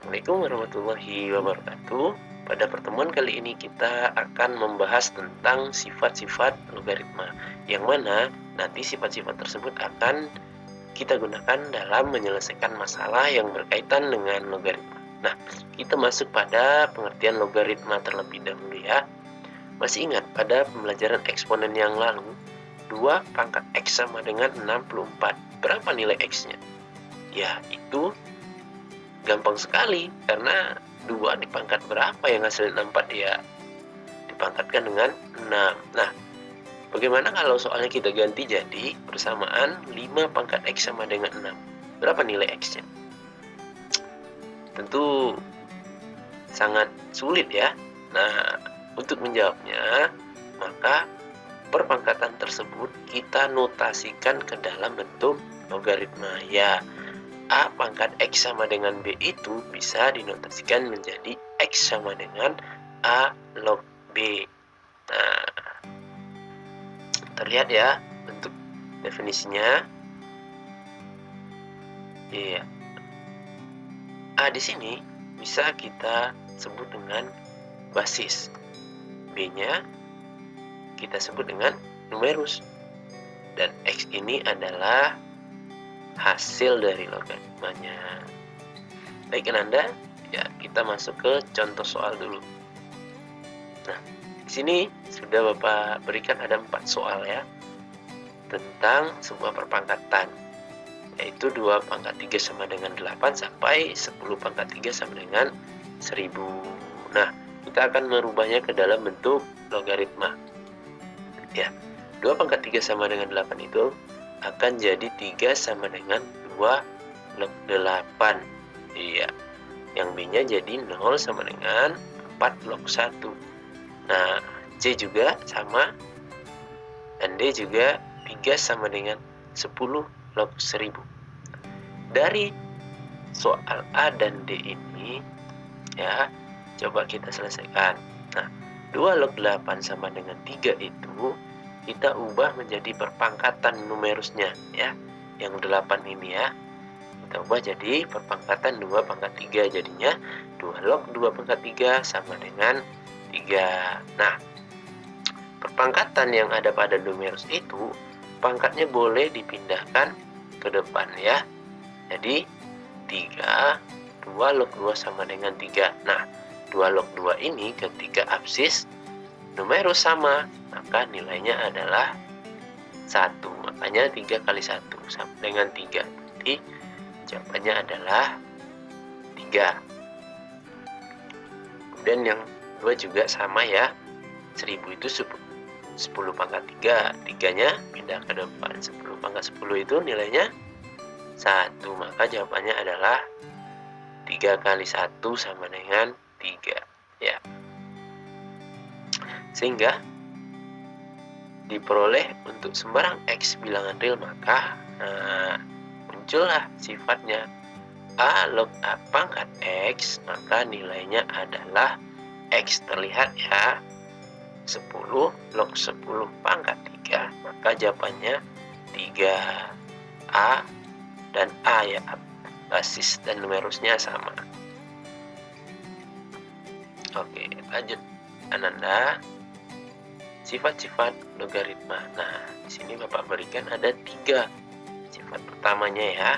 Assalamualaikum warahmatullahi wabarakatuh. Pada pertemuan kali ini kita akan membahas tentang sifat-sifat logaritma, yang mana nanti sifat-sifat tersebut akan kita gunakan dalam menyelesaikan masalah yang berkaitan dengan logaritma. Nah, kita masuk pada pengertian logaritma terlebih dahulu ya. Masih ingat pada pembelajaran eksponen yang lalu, 2 pangkat X sama dengan 64. Berapa nilai X-nya? Ya, itu gampang sekali, karena 2 dipangkat berapa yang hasilnya 64, ya dipangkatkan dengan 6. Nah, bagaimana kalau soalnya kita ganti jadi persamaan 5 pangkat X sama dengan 6? Berapa nilai X-nya? Tentu sangat sulit ya. Nah, untuk menjawabnya, maka perpangkatan tersebut kita notasikan ke dalam bentuk logaritma ya. A pangkat X sama dengan B itu bisa dinotasikan menjadi X sama dengan A log B. Nah, terlihat ya bentuk definisinya. Iya. A di sini bisa kita sebut dengan basis. B-nya kita sebut dengan numerus. Dan X ini adalah hasil dari logaritmanya. Baik Ananda, ya kita masuk ke contoh soal dulu. Nah, di sini sudah Bapak berikan ada 4 soal ya, tentang sebuah perpangkatan, yaitu 2 pangkat 3 sama dengan 8 sampai 10 pangkat 3 sama dengan 1000. Nah, kita akan merubahnya ke dalam bentuk logaritma. Ya, 2 pangkat 3 sama dengan 8 itu akan jadi 3 sama dengan 2 log 8. Iya. Yang B-nya jadi 0 sama dengan 4 log 1. Nah, C juga sama. Dan D juga 3 sama dengan 10 log 1000. Dari soal A dan D ini, ya, coba kita selesaikan. Nah, 2 log 8 sama dengan 3 itu kita ubah menjadi perpangkatan numerusnya ya. Yang 8 ini ya, kita ubah jadi perpangkatan 2 pangkat 3, jadinya 2 log 2 pangkat 3 sama dengan 3. Nah, perpangkatan yang ada pada numerus itu pangkatnya boleh dipindahkan ke depan ya. Jadi 3, 2 log 2 sama dengan 3. Nah, 2 log 2 ini ketika absis numerus sama, maka nilainya adalah 1. Makanya 3 kali 1 sama dengan 3. Jadi jawabannya adalah 3. Kemudian yang 2 juga sama ya. 1000 itu 10 pangkat 3. 3-nya pindah ke depan. 10 pangkat 10 itu nilainya 1. Maka jawabannya adalah 3 kali 1 sama dengan 3. Ya. Sehingga diperoleh untuk sembarang X bilangan real, maka muncullah sifatnya A log A pangkat X, maka nilainya adalah X. Terlihat ya, 10 log 10 pangkat 3, maka jawabannya 3A dan A ya, basis dan numerusnya sama. Oke, lanjut Ananda. Sifat-sifat logaritma. Nah, di sini Bapak berikan ada 3 sifat pertamanya ya.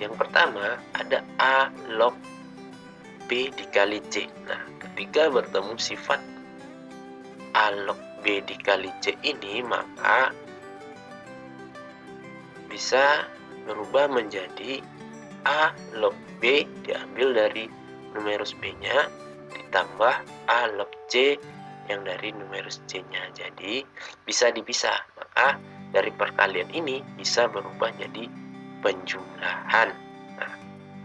Yang pertama ada A log B dikali C. Nah, ketika bertemu sifat A log B dikali C ini, maka bisa berubah menjadi A log B diambil dari numerus B-nya ditambah A log C yang dari numerus C-nya. Jadi bisa dipisah, maka dari perkalian ini bisa berubah jadi penjumlahan. Nah,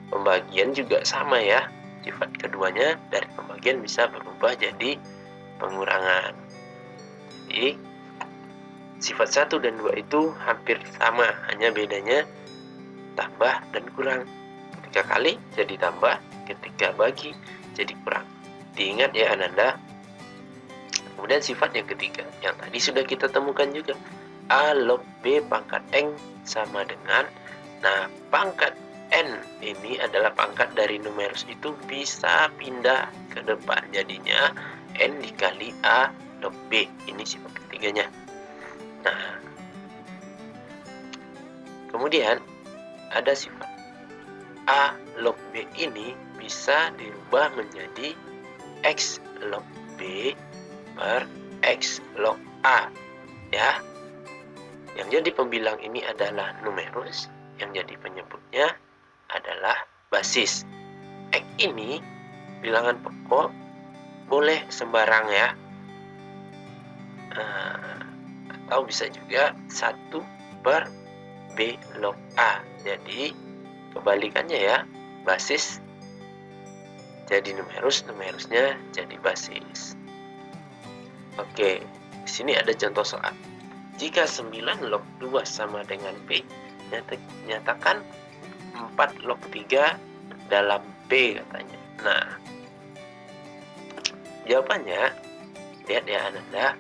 pembagian juga sama ya. Sifat keduanya dari pembagian bisa berubah jadi pengurangan. Jadi sifat 1 dan 2 itu hampir sama, hanya bedanya tambah dan kurang. Ketika kali jadi tambah, ketika bagi jadi kurang. Diingat ya Ananda. Kemudian sifat yang ketiga, yang tadi sudah kita temukan juga, A log B pangkat N sama dengan, nah pangkat N ini adalah pangkat dari numerus itu bisa pindah ke depan. Jadinya N dikali A log B. Ini sifat ketiganya. Nah, kemudian ada sifat A log B ini bisa dirubah menjadi X log B per X log A. Ya, yang jadi pembilang ini adalah numerus, yang jadi penyebutnya adalah basis. X ini bilangan pokok, boleh sembarang ya, atau bisa juga 1 per B log A. Jadi kebalikannya ya, basis jadi numerus, numerusnya jadi basis. Oke, di sini ada contoh soal. Jika 9 log 2 sama dengan B, nyatakan 4 log 3 dalam B katanya. Nah, jawabannya, lihat ya Ananda,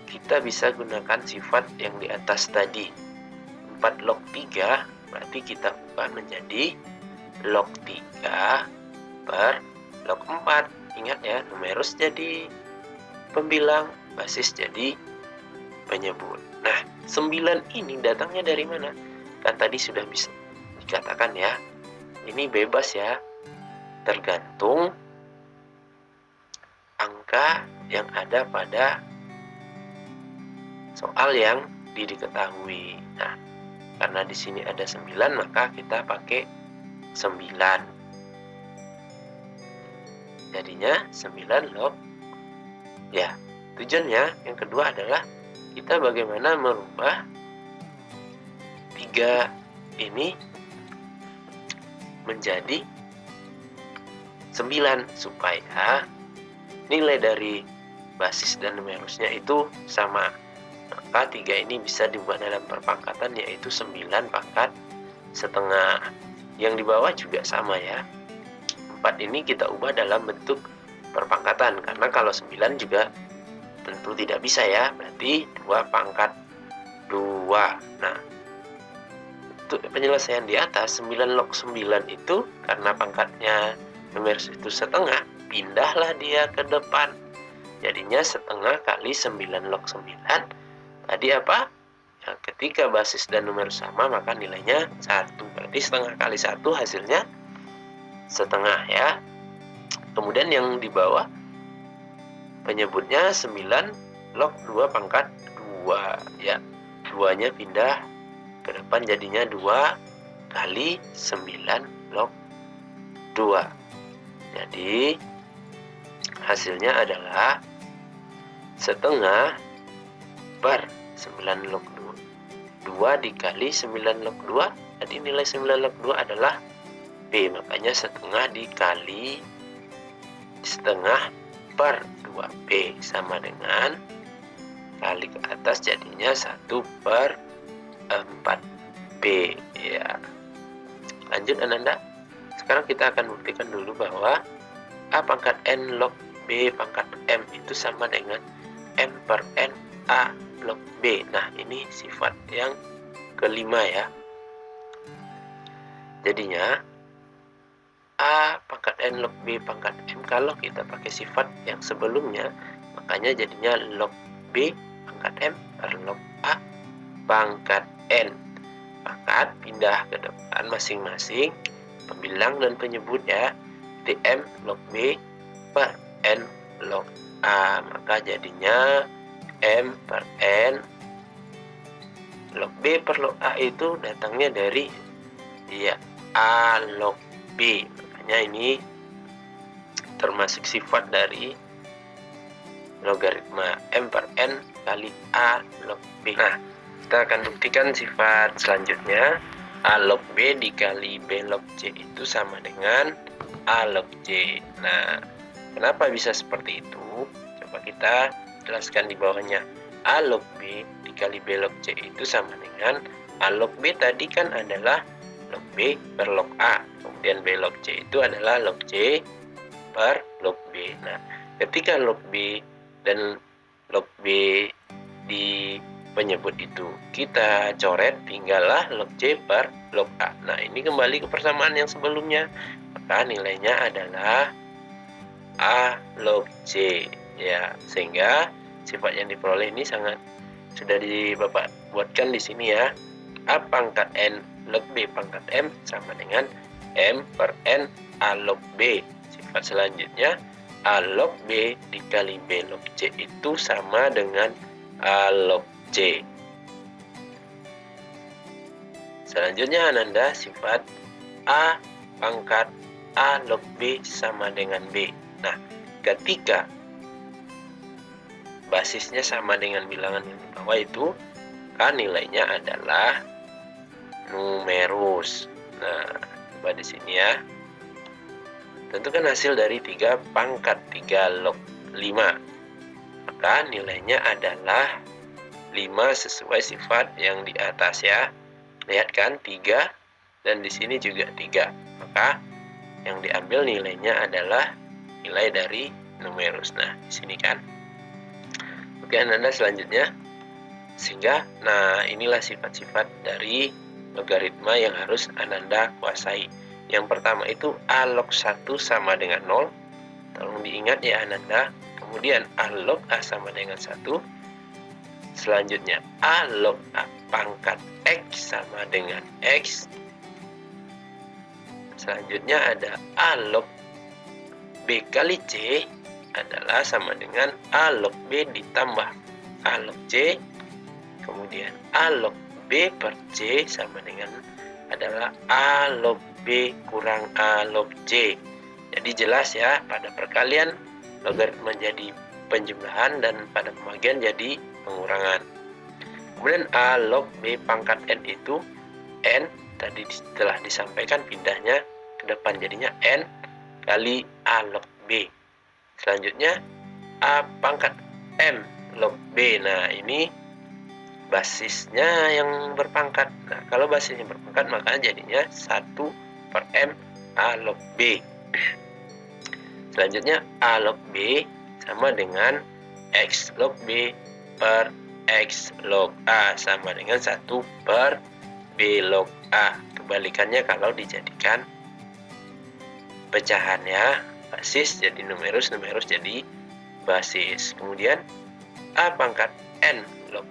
kita bisa gunakan sifat yang di atas tadi. 4 log 3 berarti kita ubah menjadi log 3 per log 4. Ingat ya, numerus jadi pembilang, basis jadi penyebut. Nah, 9 ini datangnya dari mana? Kan tadi sudah bisa dikatakan ya, ini bebas ya, tergantung angka yang ada pada soal yang diketahui. Nah, karena di sini ada 9, maka kita pakai 9. Jadinya 9 log. Ya, tujuannya yang kedua adalah kita bagaimana merubah 3 ini menjadi 9 supaya nilai dari basis dan numerusnya itu sama. Maka 3 ini bisa dibuat dalam perpangkatan, yaitu 9 pangkat setengah. Yang di bawah juga sama ya. 4 ini kita ubah dalam bentuk perpangkatan, karena kalau 9 juga tentu tidak bisa ya, berarti 2 pangkat 2. Nah, untuk penyelesaian di atas, 9 log 9 itu karena pangkatnya numerus itu setengah, pindahlah dia ke depan. Jadinya setengah kali 9 log 9. Tadi apa? Ya, ketika basis dan numerus sama, maka nilainya 1. Berarti setengah kali 1 hasilnya setengah ya. Kemudian yang di bawah penyebutnya 9 log 2 pangkat 2 ya. 2-nya pindah ke depan, jadinya 2 kali 9 log 2. Jadi hasilnya adalah setengah per 9 log 2. 2 dikali 9 log 2. Jadi nilai 9 log 2 adalah B. Makanya setengah dikali setengah per 2B sama dengan kali ke atas, jadinya 1 per 4B ya. Lanjut Ananda. Sekarang kita akan buktikan dulu bahwa A pangkat N log B pangkat M itu sama dengan M per N A log B. Nah, ini sifat yang kelima ya. Jadinya A pangkat N log B pangkat M, kalau kita pakai sifat yang sebelumnya, makanya jadinya log B pangkat M per log A pangkat N. Pangkat pindah ke depan masing-masing, pembilang dan penyebut ya. Jadi M log B per N log A, maka jadinya M per N log B per log A itu datangnya dari ya A log B. Makanya ini termasuk sifat dari logaritma M per N kali A log B. Nah, kita akan buktikan sifat selanjutnya. A log B dikali B log C itu sama dengan A log C. Nah, kenapa bisa seperti itu? Coba kita jelaskan di bawahnya. A log B dikali B log C itu sama dengan A log B tadi kan adalah log B per log A. Kemudian B log C itu adalah log C per log B. Nah, ketika log B dan log B penyebut itu. Kita coret tinggallah log C per log A. Nah, ini kembali ke persamaan yang sebelumnya. Maka nilainya adalah A log C. Ya, sehingga sifat yang diperoleh ini sudah Bapak buatkan di sini ya. A pangkat N log B pangkat M sama dengan M per N A log B. Sifat selanjutnya A log B dikali B log C itu sama dengan A log C. Selanjutnya Ananda sifat A pangkat A log B sama dengan B. Nah, ketika basisnya sama dengan bilangan yang di bawah itu, kan nilainya adalah numerus. Nah, coba di sini ya. Tentukan hasil dari 3 pangkat 3 log 5. Maka nilainya adalah 5 sesuai sifat yang di atas ya. Lihat kan 3 dan di sini juga 3. Maka yang diambil nilainya adalah nilai dari numerus. Nah, di sini kan. Oke, Ananda selanjutnya. Sehingga inilah sifat-sifat dari logaritma yang harus Ananda kuasai. Yang pertama itu A log 1 sama dengan 0. Tolong diingat ya Ananda. Kemudian A log A sama dengan 1. Selanjutnya A log A pangkat X sama dengan X. Selanjutnya ada A log B kali C adalah sama dengan A log B ditambah A log C. Kemudian A log B per C sama dengan adalah A log B kurang A log C. Jadi jelas ya, pada perkalian logaritma jadi penjumlahan dan pada pembagian jadi pengurangan. Kemudian A log B pangkat N itu N tadi telah disampaikan pindahnya ke depan jadinya N kali A log B. Selanjutnya A pangkat M log B. Nah, ini basisnya yang berpangkat. Nah, kalau basisnya berpangkat maka jadinya 1 per M A log B. Selanjutnya A log B sama dengan X log B per X log A sama dengan 1 per B log A. Kebalikannya kalau dijadikan pecahan ya, basis jadi numerus, numerus jadi basis. Kemudian A pangkat N log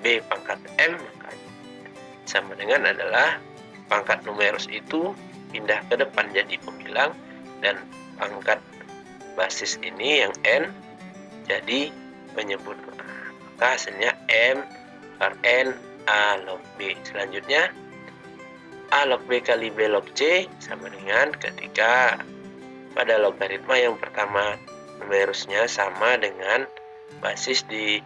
B pangkat M maka sama dengan adalah pangkat numerus itu pindah ke depan jadi pembilang dan pangkat basis ini yang N jadi penyebut. Maka hasilnya M per N A log B. Selanjutnya A log B kali B log C sama dengan ketika pada logaritma yang pertama numerusnya sama dengan basis di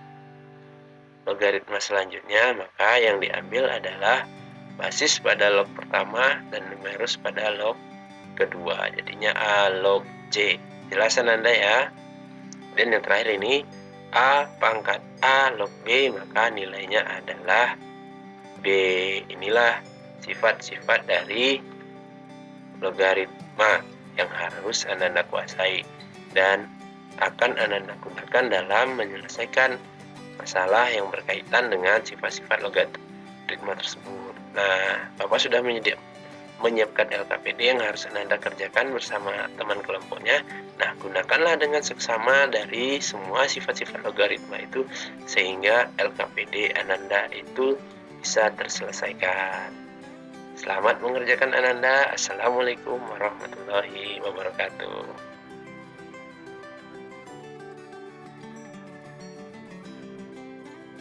logaritma selanjutnya, maka yang diambil adalah basis pada log pertama dan numerus pada log kedua. Jadinya A log C. Jelasan Anda ya. Dan yang terakhir ini A pangkat A log B, maka nilainya adalah B. Inilah sifat-sifat dari logaritma yang harus Anda kuasai dan akan Anda gunakan dalam menyelesaikan masalah yang berkaitan dengan sifat-sifat logaritma tersebut. Nah, Bapak sudah menyiapkan LKPD yang harus Anda kerjakan bersama teman kelompoknya. Nah, gunakanlah dengan seksama dari semua sifat-sifat logaritma itu sehingga LKPD Ananda itu bisa terselesaikan. Selamat mengerjakan Ananda. Assalamualaikum warahmatullahi wabarakatuh.